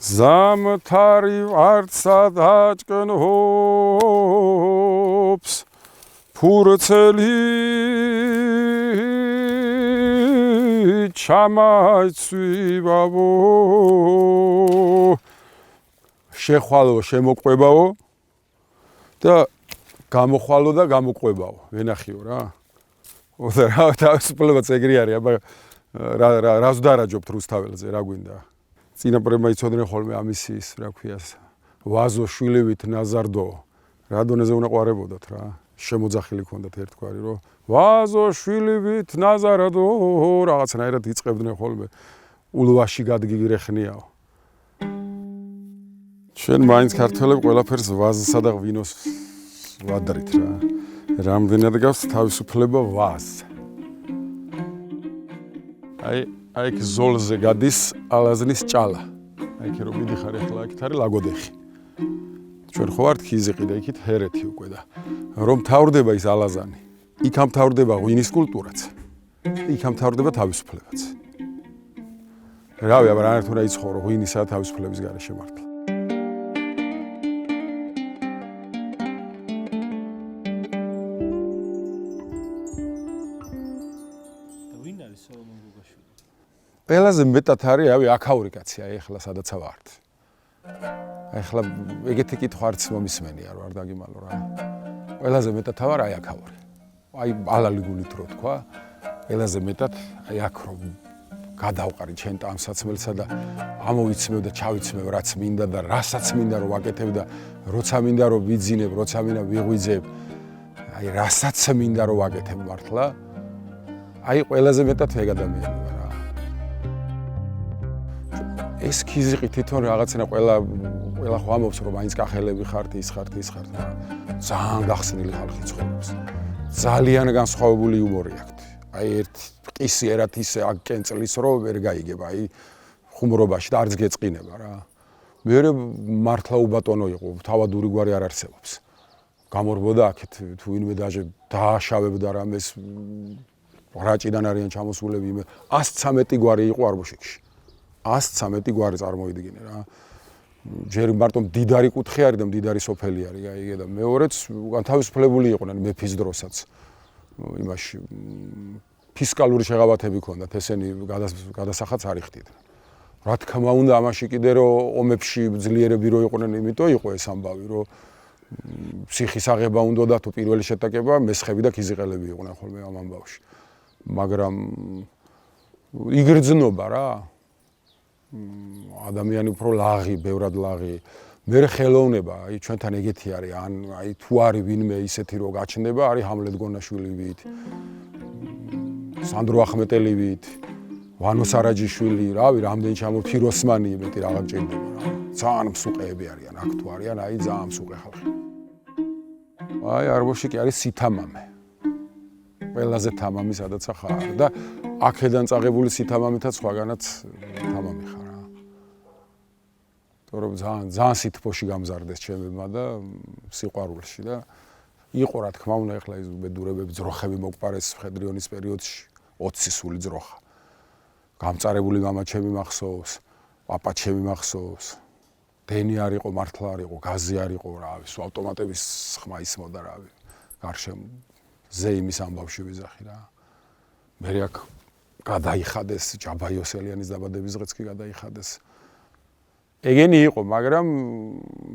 ზამთარი ვარცა დაჭკნობს ფურცელი ჩამაცვივავო შეხვალო შემოყვებაო და გამოხვალო და გამოყვებაო ვენახიო რა ოდარა თავისუფლებაც ეგრე არის აბა რას დარაჯობთ რუსთაველზე რა გვინდა წინაპრებმა იცოდნენ ხოლმე ამის რა ქვიას ვაზო შვილივით ნაზარდო რა დონეზე უნდა ყვარებოდათ რა შემოძახილი ქონდათ ერთგვარი რომ ვაზო შვილივით ნაზარდო რაღაცნაირად იწყებდნენ ხოლმე ულვაში გადგიგრეხნიაო ჩვენ მაინც ქართველები ყველაფერს ვაზსა და ღვინოს ვადრით რა რამდენად გავს თავისუფლება ვაზ აი იქ ზოლზე გადის ალაზნის ჭალა აი იქ რომ მიდიხარ ახლა იქით არის ლაგოდეხი ჩვენ ხო ვართ ქიზიყი და იქით ჰერეთი უკვე და რომ თავდება ის ალაზანი იქ ამთავრდება ღვინის კულტურაც იქ ამთავრდება თავისუფლებაც რავი აბა რანაირად უნდა იცხოვრო ღვინისა და თავისუფლების გარეშე მართლა ყველაზე მეტად არის ავი აქაური კაცი აი ახლა სადაც ვართ აი ახლა ეგეთი კითხვა არც მომისმენია რომ არ დაგიმალო რა ყველაზე მეტად ვარ აი აქაური აი ალალი გულით რო თქვა ყველაზე მეტად აი აქ რომ გადავყარი ჩემ ტანსაცმელსა და ამოვიცმევ და ჩავიცმევ რაც მინდა და რასაც მინდა რომ ვაკეთებ და როცა მინდა რომ ვიძინებ როცა მინდა ვიღვიძებ აი რასაც მინდა რომ ვაკეთებ მართლა აი ყველაზე მეტად ეგ ადამიანი ვარ ეს ქიზიყი თვითონ რაღაცნა ყველა ხო ამობს რომ მაინც კახელები ხართ ის ხართ ძალიან გახსნილი ხალხი ცხოვრობს ძალიან განსხვავებული იუმორი აქვთ აი ერთ ყისი ერათ ისე აკენწლის რომ ვერ გაიგებ აი ხუმრობაში და არც გეწყინება რა მეორე მართლა უბატონო იყო თავადური გვარი არ არსებობს გამორბოდა აქეთ თუ ვინმე დაჟე დააშავებდა რამეს რაჭიდან არიან ჩამოსულები 113 გვარი იყო არბოშიკში 113 გვარი წარმოიდგინე რა. ჯერ მარტო მდიდარი კუთხე არის და მდიდარი სოფელი არის, გაიგე და მეორეც თავისუფლებული იყვნენ მეფის დროსაც. იმაში ფისკალური შეღავათები ჰქონდათ, ესენი გადასახადს არ იხდიდნენ. რა თქმა უნდა, ამაში კიდე რომ ომებში ძლიერები რო იყვნენ, იმიტომ იყო ეს ამბავი, რომ ფსიხის აღება უნდა და თუ პირველი შეტაკება მესხები და ქიზიყელები იყვნენ ხოლმე ამ ამბავში. მაგრამ იგრძნობა რა. ადამიანი უფრო ლაღი, ბევრად ლაღი. მე ხელოვნება, აი ჩვენთან ეგეთი არის, ან აი თუ არის ვინმე ისეთი რო გაჩნდება, არის ჰამლეთ გონაშვილივით, სანდრო ახმეტელივით, ვანო სარაჯიშვილი, რავი, რამდენი ჩამოვთირ ოსმანი, მეტი რა გჭირდება რა. ძალიან მსუყეები არიან, აქ თუ არიან, აი ძალიან მსუყე ხალხი. აი არბოში კი არის სითამამე. ყველაზე თამამი სადაც ხარ და აქედან წაღებული სითამამითაც სხვაგანაც თამამი ხარ. თორემ ძალიან სითბოში გამზარდეს ჩემებმა და სიყვარულში და იყო რა თქმა უნდა ეხლა ის ბედურებები ძროხები მოგპარეს მხედრიონის პერიოდში 20 სული ძროხა. გამწარებული მამა ჩემი მახსოვს, პაპა ჩემი მახსოვს. დენი არ იყო, მართლა არ იყო, გაზი არ იყო, რავი, სულ ავტომატების ხმა ისმოდა რავი. გარშემო ზეიმის ამბავში ვიზახი რა. მე აქ გადაიხადეს ჯაბა იოსელიანის დაბადების დღეც კი გადაიხადეს. ეგენი იყო, მაგრამ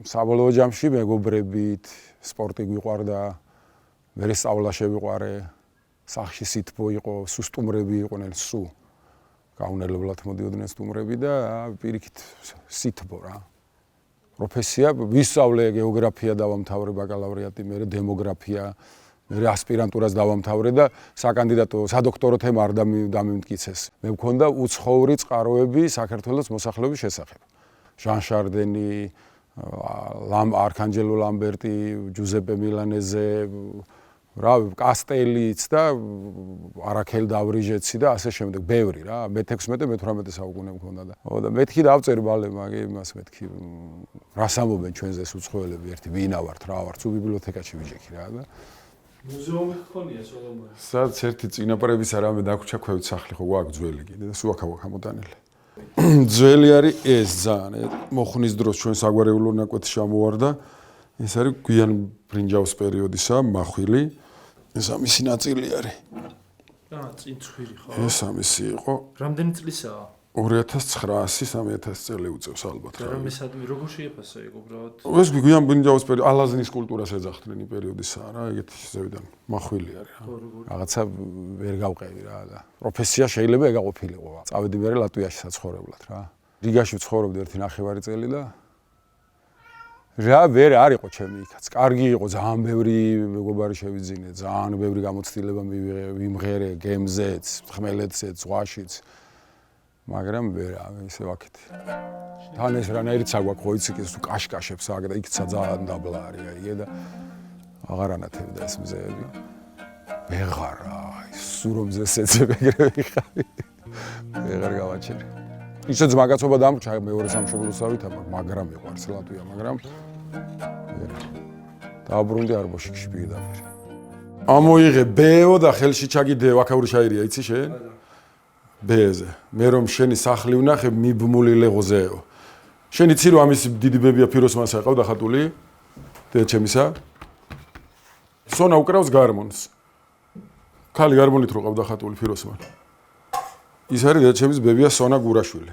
საბოლოო ჯამში მეგობრებით, სპორტი გვიყვარდა, მე სწავლა შევიყვარე, სახში სითბო იყო, სუსტუმრები იყვნენ, სუ. გაუნელებლად მოდიოდნენ სტუმრები და პირიქით სითბო რა. პროფესია, ვისწავლე გეოგრაფია დავამთავრე ბაკალავრიატი, მე დემოგრაფია მე ასპირანტურას დავამთავრე და საკანდიდატო სადოქტორო თემა არ დამიმტკიცეს. მე მქონდა უცხოური წყაროები საქართველოს მოსახლეობის შესახებ. ჟან შარდენი, არქანჯელო ლამბერტი, ჯუზეპე მილანეზე, რავი, კასტელიც და არაქელ დავრიჟეცი და ასე შემდეგ, ბევრი რა, მე-16-მე-18 საუკუნე მქონდა და. და მეთქი დავწერ ბალე, მაგ იმას მეთქი რას ამობენ ჩვენზე უცხოელები, ერთი ვინა ვართ, რა ვართ, ბიბლიოთეკაში ვიჯექი რა და მუზეუმი ხონია სოლომონი. სადაც ერთი წინაპრების არამე დაგვრჩა ქვევით სახლი ხო გვაქვს ძველი კიდე და სულ აქ ამოტანილი. ძველი არის ეს ძალიან მოხნის დროს ჩვენ საგვარეულო ნაკვეთი შემოვარდა ეს არის გვიან ბრინჯაოს პერიოდისა მახვილი ეს ამისი ნაწილი არის წინ ცხვირი ხო? ეს ამისი იყო რამდენი წლისაა? 2900-3000 წელი უწევს ალბათ რა მესადმი როგორ შეიფასა იქ უბრალოდ? ეს გვიან ბრინჯაოს პერიოდი ალაზნის კულტურას ეძახდნენ იმ პერიოდისაა რა ეგეთი ზევიდან მახვილი არის რა რაღაცა ვერ გავყევი რა და პროფესია შეიძლება ეგა ყოფილიყო წავედი მე ლატვიაში საცხოვრებლად რა რიგაში ვცხოვრობდი 1.5 წელი და რა ვერ არისო ჩემი იქაც კარგი იყო ძალიან ბევრი მეგობარი შევიძინე ძალიან ბევრი გამოცდილება ვიმღერე გემზეც ხმელეთზეც ზღვაშიც მაგრამ ვერ ისე ვაკეთე თან ეს რანაირიც აგვაქვს ხო იცი ის კაშკაშებს აგ და იქცა ძალიან დაბლა არის აი და აღარ ანათებდა ეს მზეები ვეღარა სურომზე სეცები ეგრევე ხარი ვეღარ გავაჩერე ისეც მაგაცობა დამრჩა მეორე სამშობლოსავით მაგრამ მიყვარს ლატვია მაგრამ დააბრუნდი არბოშიკში პირდაპირ ამოიღე ბეო და ხელში ჩაგიდეო აქაური შაირია იცი შენ ბეზე მე რომ შენი სახლი ვნახე მიბმული ლეღოზეო შენ იცი რომ ამის დიდი ბებია ფიროსმანს აყავდა ხატული დედა ჩემისა სონა უკრავს გარმონს ქალი გარმონით რო ყავდა ხატული ფიროსმან ის არის დედა ჩემის ბებია სონა გურაშვილი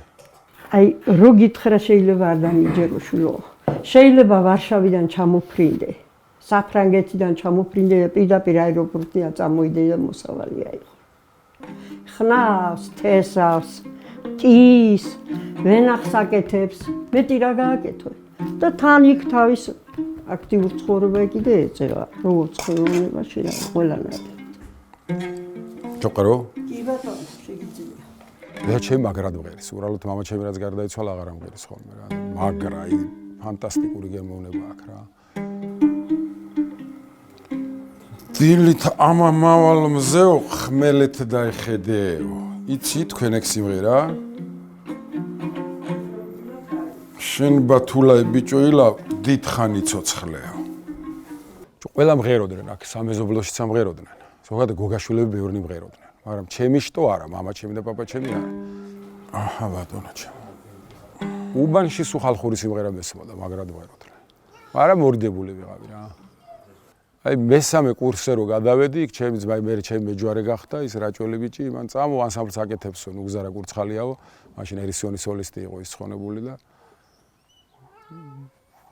აი რო გითხრა შეიძლება არ დამიჯეროშულო შეიძლება ვარშავიდან ჩამოფრინდე საფრანგეთიდან ჩამოფრინდე და პირდაპირ აეროპორტიდან წამოიდე და მოსავალი აიღო ხნავს, თესავს, ტის, ვენახს აკეთებს, მეტი რა გააკეთო და თან იქ თავის აქტიურ ცხოვრება კიდე ეწევა, როგორც ხელოვნებაში და ყველანაირად. ჩოყარო? კი ბატონო, შეგიძლია. და ჩემ მაგრად ვღერის, უბრალოდ მამა ჩემი რაც გარდაიცვალა აღარ ამღერის ხოლმე რა. მაგრა, აი ფანტასტიკური გემოვნება აქვს რა. დილით ამამავალ მზეო ხმელეთ დაიხედეო იცი თქვენ ეგ სიმღერა შენ ბათულაი ბიჭოილა დიდხანი ცოცხლეო ყველა მღეროდნენ აქ სამეზობლოში სამღეროდნენ ზოგადად გოგაშვილები ბევრი მღეროდნენ მაგრამ ჩემი შტო არა მამა ჩემი და პაპა ჩემი არა აჰა ბატონო ჩემო უბანში სულ ხალხური სიმღერა მესმოდა მაგრად მღეროდნენ მაგრამ მორიდებული ვიყავი რა აი მესამე კურსზე რო გადავედი, იქ ჩემი ძმა მე ჩემი მეჯვარე გახდა, ის რაჭველი ბიჭი, მან წამო ანსამბლს აკეთებსო, ნუგზარა კურცხალიაო, მაშინ ერისიონის სოლისტი იყო ის ცხონებული და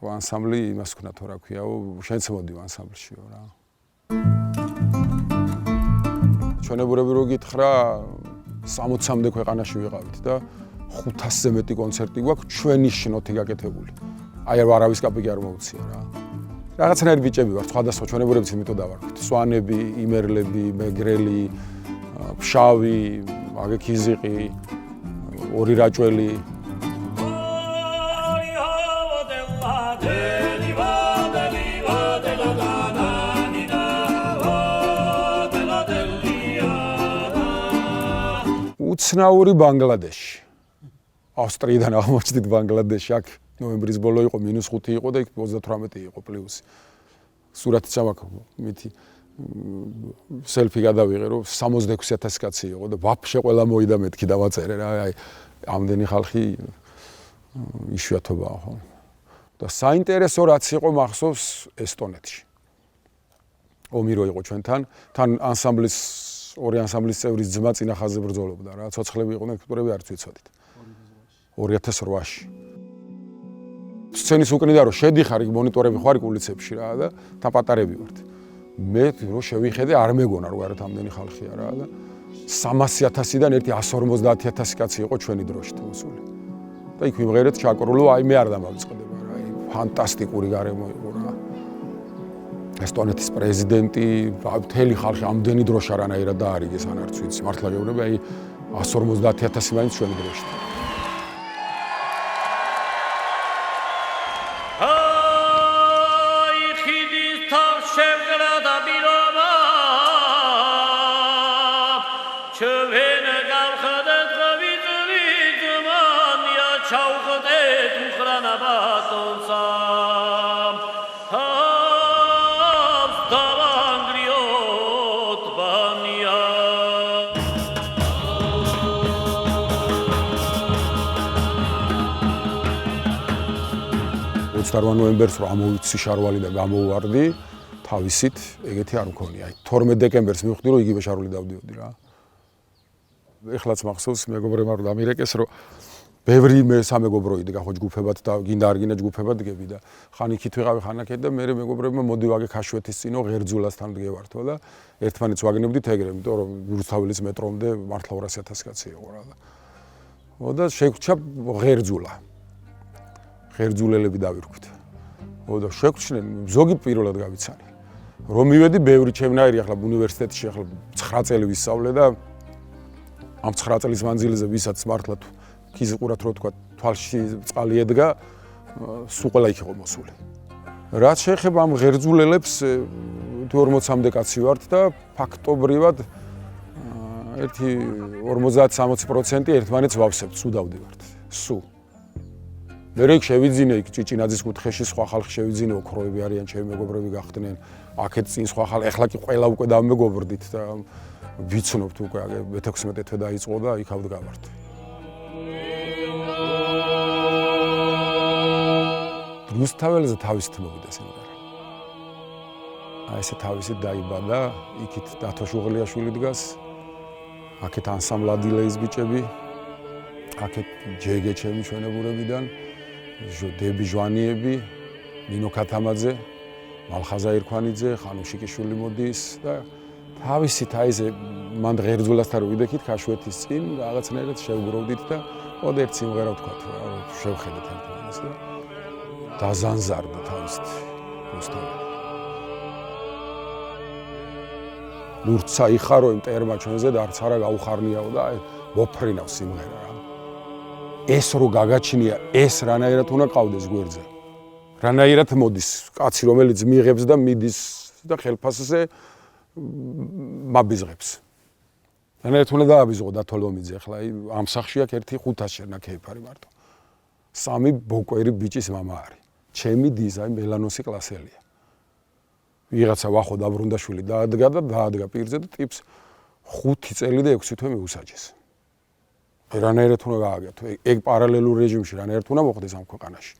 ანსამბლი იმას ქნა თუ რა ქვიაო, შენც მოდი ანსამბლშიო რა. ჩვენებურები რო გითხრა, 60-მდე ქვეყანაში ვიყავით და 500-ზე მეტი კონცერტი გვაქვს ჩვენი შნოთი გაკეთებული. აი არავის კაპიკი არ მოუცია რა. რაღაცნაირი ბიჭები ვართ, სხვადასხვა ჩვენებურებიც იმითო დავარქვით. სვანები, იმერლები, მეგრელი, ფშავი, აგე ქიზიყი, ორი რაჭველი. უცნაური ბანგლადეში. ავსტრიიდან აღმოჩნდით ბანგლადეში, აქ ნოემბრის ბოლო იყო -5 იყო და იქ 38 იყო პლუსი. სურათი ჩავაქო მითი სელფი გადავიღე რომ 66000 კაცი იყო და ვაფშე ყველა მოიდა მეთქი დავაწერე რა აი ამდენი ხალხი იშვიათობაა ხო და საინტერესო რაც იყო მახსოვს ესტონეთში. ომირო იყო ჩვენთან თან ანსამბლის ორი ანსამბლის წევრის ძმა წინა ხაზზე ბრძოლობდა რა ცოცხლები იყვნენ ექსპერტები არც ვიცოდით 2008-ში სცენის უკნიდან რომ შედიხარ იქ მონიტორები ხარ კულიცებში რა და თან პატარები ვართ. მე რო შევიხედე არ მეგონა რომ არათ ამდენი ხალხია რა და 300,000-დან ერთი 150,000 კაცი იყო ჩვენი დროშით მოსული. და იქ ვიმღერეთ ჩაკრულო აი მე არ დამავიწყდება რა აი ფანტასტიკური გარემო იყო რა. ესტონეთის პრეზიდენტი მთელი ხალხი ამდენი დროშა რანაირად დაარიგეს ან არც ვიცი მართლა გეუბნები აი 150,000 მაინც ჩვენი დროშით. 28 ნოემბერს რომ ამოვიცი შარვალი და გამოვარდი, თავისით ეგეთი არ მქონია. აი 12 დეკემბერს მივხვდი რომ იგივე შარვალი დავდიოდი რა. ეხლაც მახსოვს მეგობრებმა რომ დამირეკეს რომ ბევრი მე სამეგობრო იდგა ხო ჯგუფებად და გინდა არ გინდა ჯგუფებად დგები და ხან იქით ვიყავი ხან აქეთ და მე მეგობრებმა მოდი ვაგე ქაშვეთის წინო ღერძულასთან დგევართო და ერთმანეთს ვაგნებდით ეგრე, იმიტომ რომ რუსთაველის მეტრომდე მართლა 200,000 კაცი იყო რა. და შეგვჭა ღერძულა. ღერძულელები დავირქვით. და შეგვჩნენ ზოგი პირველად გავიცანი. რომ მივედი ბევრი ჩემნაირი ახლა უნივერსიტეტში ახლა 9 წელი ვისწავლე და ამ 9 წლის მანძილზე ვისაც მართლა ქიზიყურად რო თქვა თვალში წყალი ედგა, სულ ყველა იქ იყო მოსული. რაც შეეხება ამ ღერძულელებს 40-მდე კაცი ვართ და ფაქტობრივად ერთი 50-60% ერთმანეთს ვავსებთ, სულ დავდივართ. სულ. მე რიგ შევიძინე იქ ჭიჭინაძის კუთხეში სხვა ხალხი შევიძინე, ოქროები არიან, ჩემი მეგობრები გახდნენ. აქეთ წინ სხვა ხალხი, ეხლა კი ყველა უკვე დამეგობრდით და ვიცნობთ უკვე აგე 16 თვე დაიწყო და იქ ავდგავართ. რუსთაველზე თავისით მოვიდა სიმღერა. აი ესე თავისით დაიბადა, იქით დათო შუღლიაშვილი დგას. აქეთ ანსამბლ ადილეის ბიჭები, აქეთ ჯეგე ჩემი ჩვენებურებიდან, დები ჟვანიები, ნინო ქათამაძე, მალხაზა ერქვანიძე, ხანუშიკიშვილი მოდის და თავისით აი ესე მან ღერძულასთან რო ვიდექით ქაშვეთის წინ რაღაცნაირად შევგროვდით და ოდე ერთ სიმღერა ვთქვათ რა, შევხედეთ ერთმანეთს და დაზანზარდა თავისით რუსთაველი. ლურცა იხარო იმ ტერმა ჩვენზე და არც არა გაუხარნიაო და აი მოფრინავს სიმღერა რა. ეს რო გაგაჩნია, ეს რანაირად უნდა ყავდეს გვერდზე. რანაირად მოდის კაცი რომელიც მიიღებს და მიდის და ხელფასზე მაბიზღებს. რანაირად უნდა დააბიზღო დათოლომიძე ახლა ამ სახში აქ ერთი 500 შერნა ქეიფარი მარტო. 3 ბოკვერი ბიჭის მამა არის. ჩემი დიზაინ მელანოსი კლასელია. ვიღაცა ვახო დაბრუნდაშვილი დაადგა და დაადგა პირზე და ტიპს 5 წელი და 6 თვე მიუსაჯეს. რანაირად უნდა გააკეთო. ეგ პარალელურ რეჟიმში რანაირად უნდა მოხდეს ამ ქვეყანაში.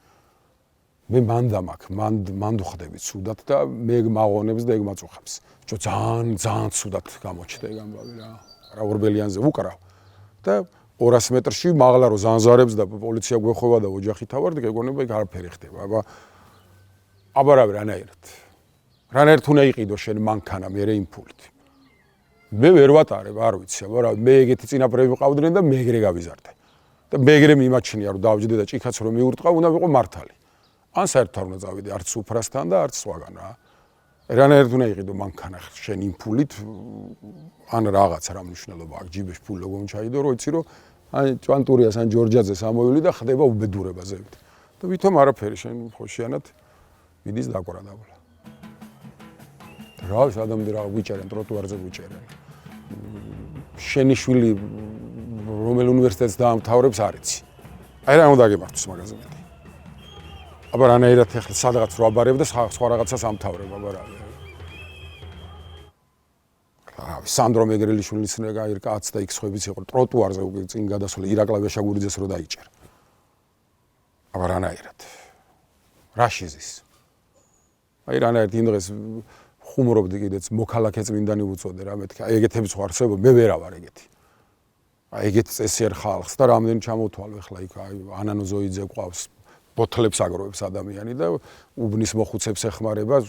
მე მანდა მაქვს, მან ვხდები ცუდად და მე მაღონებს და ეგ მაწუხებს. ძალიან ცუდად გამოჩნდა ეგ ამბავი რა. რა ორბელიანზე ვუკრავ და 200 მეტრში მაღლა რო ზანზარებს და პოლიცია გვეხოვა და ოჯახით ავარდი, გეგონება იქ არაფერი ხდება. აბა რანაირად უნდა იყიდო შენ მანქანა მე იმფულით. მე ვერ ვატარებ, არ ვიცი, აბა მე ეგეთი წინაპრები მყავდნენ და მე ეგრე გავიზარდე. და მე ეგრე მიმაჩნია რომ დავჯდე და ჭიქაც რომ მიურტყა, უნდა ვიყო მართალი. ან საერთოდ არ უნდა წავიდე არც უფრასთან და არც სხვაგან რა. რანაირად უნდა იყიდო მანქანა შენ იმფულით, ან რაღაც რა მნიშვნელობა აქვს ჯიბეში ფული როგორ ჩაიდო, რომ იცი რომ აი ჭვანტურიას ან ჯორჯაძეს ამოვლი და ხდება უბედურებაზევით. და ვითომ არაფერი შენ ხოშიანად მიდის დაყრადაბლა. რა ის ადამიანები რა ვიჭერენ ტროტუარზე ვიჭერენ. შენი შვილი რომელ უნივერსიტეტს დაამთავრებს არ იცი. აი რა უნდა გემართოს მაგაზე მეტი. აბა რანაირად ახლა სადღაც რო აბარებ და სხვა რაღაცას ამთავრებ, აბა რა. სანდრო მეგრელიშვილის ნეგაირ კაც და იქ სხვებიც იყო ტროტუარზე უკვე წინ გადასული ირაკლი ვეშაგურიძეს რო დაიჭერ. აბა რანაირად. რაშიზის. აი რანაირად იმ დღეს ხუმრობდი კიდეც მოქალაქე წმინდანი უწოდე რა მეთქი. აი ეგეთები სხვა არსებობა მე ვერა ვარ ეგეთი. აი ეგეთ წესიერ ხალხს და რამდენი ჩამოთვალე ხლა იქ აი ანანო ზოიძე ყავს. ბოთლებს აგროვებს ადამიანი და უბნის მოხუცებს ეხმარება,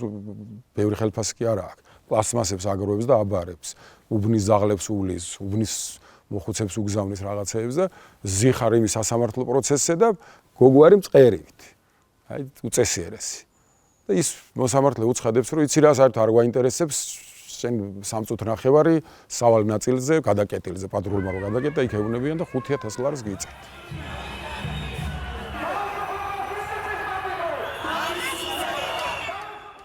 ბევრი ხელფასი კი არა აქვს. პლასმასებს აგროვებს და აბარებს. უბნის ზაღლებს უვლის, უბნის მოხუცებს უგზავნის რაღაცეებს და ზიხარ იმის სასამართლო პროცესზე და გოგო არის მწყერივით. აი უწესიერესი. და ის მოსამართლე უცხადებს, რომ იცი რა საერთოდ არ გვაინტერესებს შენ 3 წუთი ნახევარი სავალ ნაწილზე, გადაკეტილზე, პატრულმა რო გადაკეტა, იქ ეუბნებიან და 5000 ლარს გიწევთ.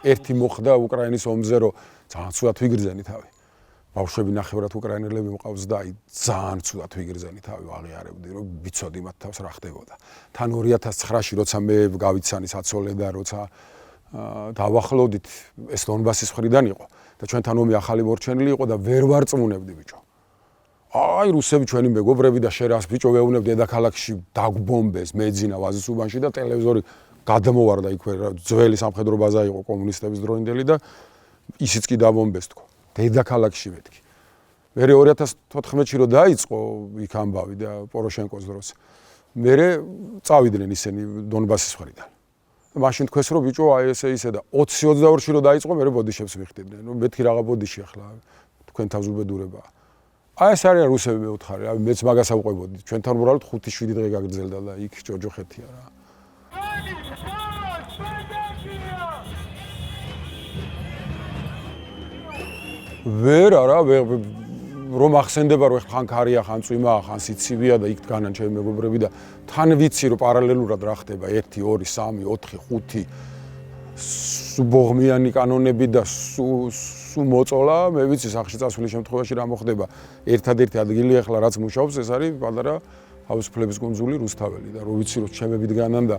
ერთი მოხდა უკრაინის ომზე, რომ ძალიან ცუდად ვიგრძენი თავი. ბავშვები ნახევრად უკრაინელები მყავს და აი ძალიან ცუდად ვიგრძენი თავი, ვაღიარებდი, რომ ვიცოდი მათ თავს რა ხდებოდა. თან 2009-ში როცა მე გავიცანი საცოლე და როცა დავახლოვდით, ეს დონბასის მხრიდან იყო და ჩვენთან ომი ახალი მორჩენილი იყო და ვერ ვარწმუნებდი ბიჭო. აი რუსები ჩვენი მეგობრები და შენ რას ბიჭო ვეუბნებ დედაქალაქში დაგვბომბეს, მეძინა ვაზისუბანში და ტელევიზორი გადამოვარდა იქვე ძველი სამხედრო ბაზა იყო კომუნისტების დროინდელი და ისიც კი დაბომბეს თქო. დედაქალაქში მეთქი. მე 2014-ში რო დაიწყო იქ ამბავი და პოროშენკოს დროს. მე წავიდნენ ისინი დონბასის მხრიდან. მაშინ თქვეს რომ ბიჭო აი ესე და 20-22-ში რო დაიწყო მე ბოდიშებს მიხდიდნენ. ნუ მეთქი რაღა ბოდიში ახლა თქვენ თავზუბედურებაა. აი ეს არის რუსები მეუთხარი, აი მეც მაგას ავყვებოდი. ჩვენთან უბრალოდ 5-7 დღე გაგრძელდა და იქ ჯოჯოხეთია რა. ვერ არა, რომ ახსენდება რომ ხან ქარია, ხან წვიმაა, ხან სიცივია და იქ დგანან ჩემი მეგობრები და თან ვიცი რომ პარალელურად რა ხდება 1 2 3 4 5 სუბოღმიანი კანონები და სუ მოწოლა, მე ვიცი სახში წასვლის შემთხვევაში რა მოხდება. ერთადერთი ადგილი ახლა რაც მუშაობს ეს არის პატარა თავისუფლების კუნძული რუსთაველი და რო ვიცი რომ ჩემები დგანან და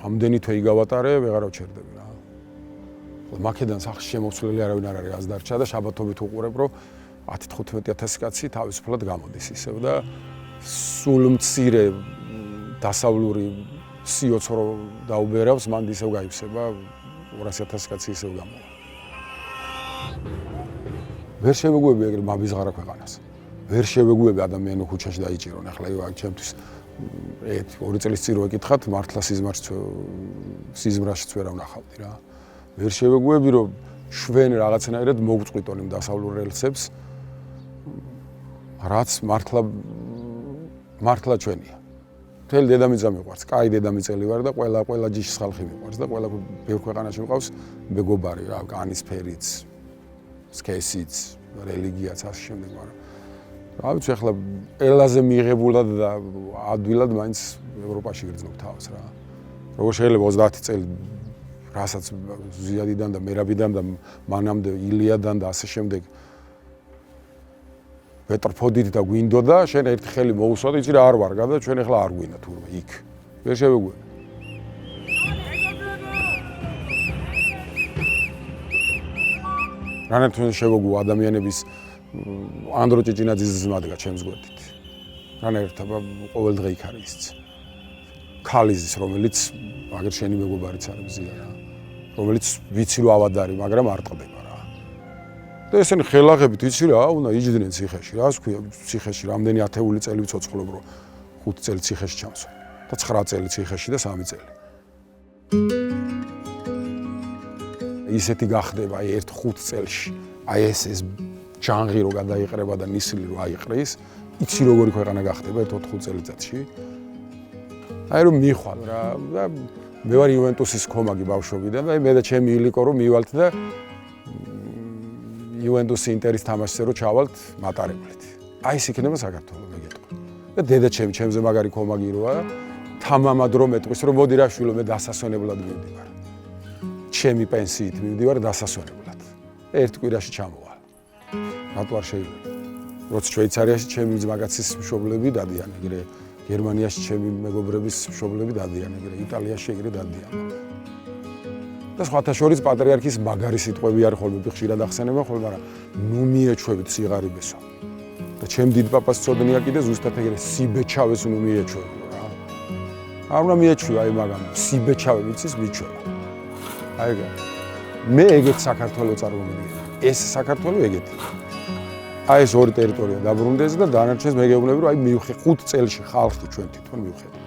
ამდენი თვე იგავატარე, ვეღარ ვჩერდები რა. მაკედან სახში შემოსვლელი არავინ არ არის, ას დარჩა და შაბათობით უყურებ რომ 10-15,000 კაცი თავისუფლად გამოდის ისევ და სულ მცირე დასავლური სიოც რო დაუბერავს, მანდ ისევ გაივსება 200,000 კაცი ისევ გამოვა. ვერ შევეგუები ეგრე მაბიზღარა ქვეყანას. ვერ შევეგუები ადამიანი ქუჩაში დაიჭირონ. ახლა აი ჩემთვის 1-2 წლის წინ რო ეკითხათ, მართლა სიზმრაშიც ვერ ვნახავდი რა. ვერ შევეგუები რომ შვენ რაღაცნაირად მოვწყვიტონ იმ დასავლურ რელსებს, რაც მართლა ჩვენია. მთელი დედამიწა მიყვარს, კაი დედამიწელი ვარ და ყველა ჯიშის ხალხი მიყვარს და ყველა ბევრ ქვეყანაში მყავს მეგობარი რა, კანის ფერიც, სქესიც, რელიგიაც ასე შემდეგ, მაგრამ რა ვიცი ახლა ყველაზე მიღებულად და ადვილად მაინც ევროპაში გრძნობ თავს რა. როგორ შეიძლება 30 წელი რასაც ზიადიდან და მერაბიდან და მანამდე ილიადან და ასე შემდეგ ვეტრფოდით და გვინდოდა, შენ ერთი ხელი მოუსვა და იცი რა არ ვარგა და ჩვენ ახლა არ გვინდა თურმე იქ. ვერ შევეგუები. რანაირად შევეგუო ადამიანების ანდრო ჭიჭინაძის ზმადგა ჩემს გვერდით. რანაირად ყოველ დღე იქ არის ისიც. ქალიზის, რომელიც აგერ შენი მეგობარიც არის მზია რა. რომელიც ვიცი რომ ავადარი, მაგრამ არ ტყდება რა. და ესენი ხელაღებით ვიცი რა, უნდა იჯდნენ ციხეში, რა ვქვია, ციხეში რამდენი ათეული წელი ვიცოცხლობ რომ 5 წელი ციხეში ჩამსვა და 9 წელი ციხეში და 3 წელი. ისეთი გახდება აი 1-5 წელში. აი ეს ჯანღი რო გადაიყრება და ნისლი რო აიყრის, იცი როგორი ქვეყანა გახდება 1-4 წელიწადში. აი რომ მიხვალ რა და მე ვარ იუვენტუსის კომაგი ბავშვობიდან და მე და ჩემი ილიკო რომ მივალთ და იუვენტუსი ინტერის თამაშზე რო ჩავალთ მატარებლით. აი ეს იქნება საქართველო მე გეტყვი. და დედა ჩემზე მაგარი კომაგი როა თამამად რომ მეტყვის რომ მოდი რა შვილო მე დასასვენებლად მივდივარ. ჩემი პენსიით მივდივარ დასასვენებლად. ერთ კვირაში ჩამოვალ. რატო არ შეიძლება? როცა შვეიცარიაში ჩემი ძმაკაცის მშობლები დადიან ეგრე გერმანიაში ჩემი მეგობრების მშობლები დადიან ეგრე, იტალიაში ეგრე დადიან. და სხვათა შორის პატრიარქის მაგარი სიტყვები არის ხოლმე ხშირად ახსენება ხოლმე, მაგრამ ნუ მიეჩვევით სიღარიბესო. და ჩემ დიდ პაპას წოდნია კიდე ზუსტად ეგრე სიბეჩავეს ნუ მიეჩვევო რა. არ უნდა მიეჩვია აი მაგამ სიბეჩავე ვიცის მიჩვევა. აი ეგ. მე ეგეთ საქართველოს წარმომიდგენია. ეს საქართველოს ეგეთი. აი ეს ორი ტერიტორია დაბრუნდეს და დანარჩენს მე გეუბნები რომ აი მივხვდი 5 წელში ხალხი ჩვენ თვითონ მივხედავთ.